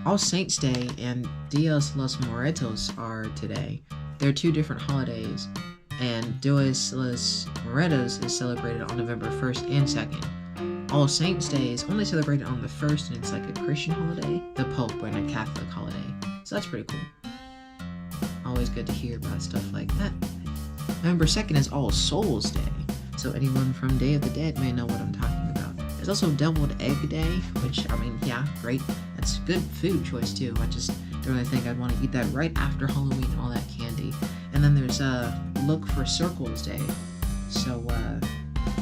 All Saints Day and Dias los Muertos are today. They're two different holidays, and Dias los Muertos is celebrated on November 1st and 2nd. All Saints Day is only celebrated on the 1st, and it's like a Christian holiday, the Pope, and a Catholic holiday. So that's pretty cool. Always good to hear about stuff like that. November 2nd is All Souls Day, so anyone from Day of the Dead may know what I'm talking about. There's also Deviled Egg Day, which, I mean, yeah, great. That's good food choice too. I just don't really think I'd want to eat that right after Halloween and all that candy. And then there's Look for Circles Day. So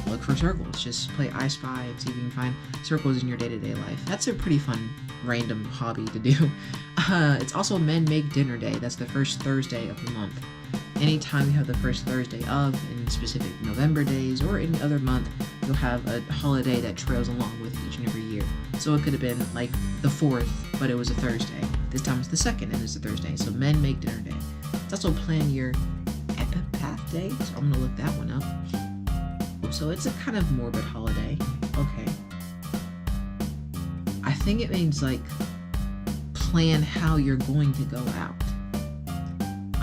look for circles. Just play I Spy and see if you can find circles in your day-to-day life. That's a pretty fun random hobby to do. It's also Men Make Dinner Day. That's the first Thursday of the month. Anytime you have the first Thursday of, in specific November days or any other month, you'll have a holiday that trails along with each and every year. So it could have been like the 4th, but it was a Thursday. This time it's the 2nd and it's a Thursday. So Men Make Dinner Day. It's also Plan Your Epitaph Day, so I'm gonna look that one up. So it's a kind of morbid holiday. Okay. I think it means like plan how you're going to go out.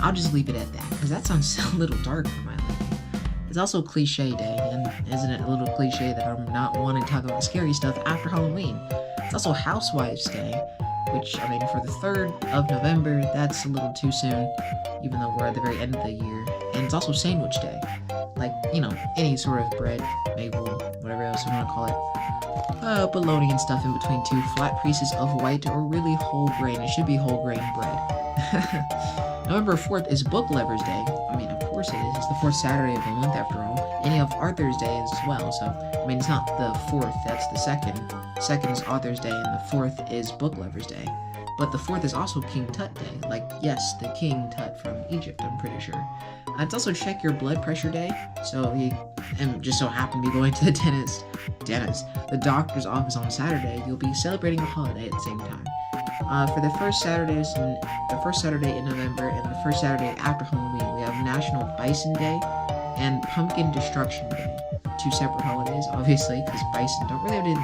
I'll just leave it at that, because that sounds a little dark for my liking. It's also Cliche Day, and isn't it a little cliche that I'm not wanting to talk about scary stuff after Halloween? It's also Housewives Day, which, I mean, for the 3rd of November, that's a little too soon, even though we're at the very end of the year. And it's also Sandwich Day. Like, you know, any sort of bread, maple, whatever else you want to call it. Bologna and stuff in between two flat pieces of white or really whole grain. It should be whole grain bread. November 4th is Book Lovers Day. I mean, of course it is. It's the 4th Saturday of the month, after all. And you have Arthur's Day as well. So, I mean, it's not the 4th, that's the 2nd. 2nd is Arthur's Day, and the 4th is Book Lovers Day. But the 4th is also King Tut Day. Like, yes, the King Tut from Egypt, I'm pretty sure. It's also Check Your Blood Pressure Day. So, you just so happen to be going to the the doctor's office on Saturday, you'll be celebrating a holiday at the same time. For the first Saturday in November and the first Saturday after Halloween, we have National Bison Day and Pumpkin Destruction Day. Two separate holidays, obviously, because bison don't really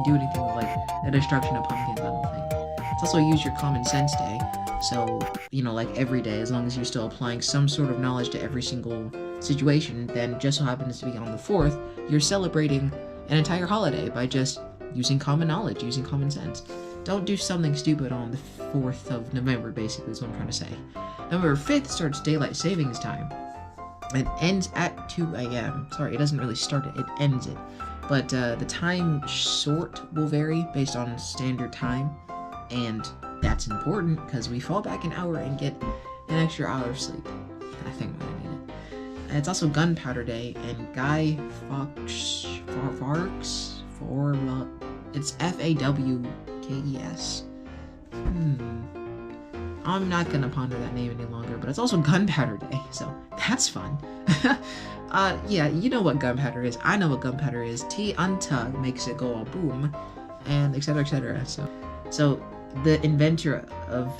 do anything with like the destruction of pumpkins, I don't think. It's also Use Your Common Sense Day. So, you know, like every day, as long as you're still applying some sort of knowledge to every single situation, then just so happens to be on the 4th, you're celebrating an entire holiday by just using common knowledge, using common sense. Don't do something stupid on the 4th of November, basically, is what I'm trying to say. November 5th starts Daylight Savings Time. It ends at 2 a.m. Sorry, it doesn't really start it, it ends it. But the time sort will vary based on standard time, and that's important because we fall back an hour and get an extra hour of sleep. I think we're gonna need it. It's also Gunpowder Day and Guy Fawkes. It's Fawkes. I'm not gonna ponder that name any longer, but it's also Gunpowder Day, so that's fun. Yeah, you know what gunpowder is. I know what gunpowder is. T untug makes it go all boom, and etc. etc. So the inventor of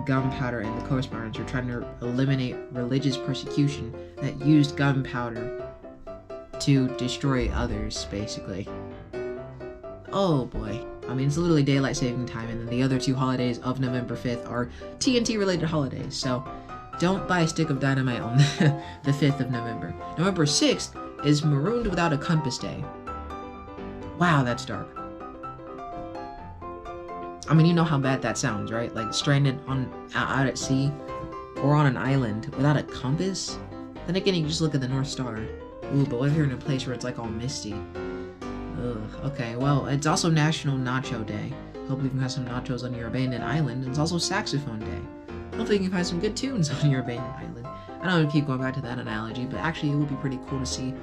gunpowder and the correspondents are trying to eliminate religious persecution that used gunpowder to destroy others, basically. Oh boy. I mean, it's literally Daylight Saving Time, and then the other two holidays of November 5th are TNT-related holidays, so don't buy a stick of dynamite on the 5th of November. November 6th is Marooned Without a Compass Day. Wow, that's dark. I mean, you know how bad that sounds, right? Like, stranded out at sea, or on an island, without a compass? Then again, you can just look at the North Star. Ooh, but what if you're in a place where it's like all misty? Ugh, okay, well, it's also National Nacho Day. Hopefully you can have some nachos on your abandoned island. It's also Saxophone Day. Hopefully you can find some good tunes on your abandoned island. I don't want to keep going back to that analogy, but actually it would be pretty cool to see.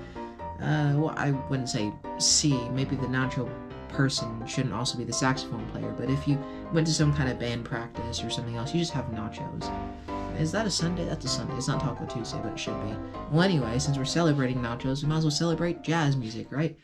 Well, I wouldn't say see. Maybe the nacho person shouldn't also be the saxophone player, but if you went to some kind of band practice or something else, you just have nachos. Is that a Sunday? That's a Sunday. It's not Taco Tuesday, but it should be. Well, anyway, since we're celebrating nachos, we might as well celebrate jazz music, right?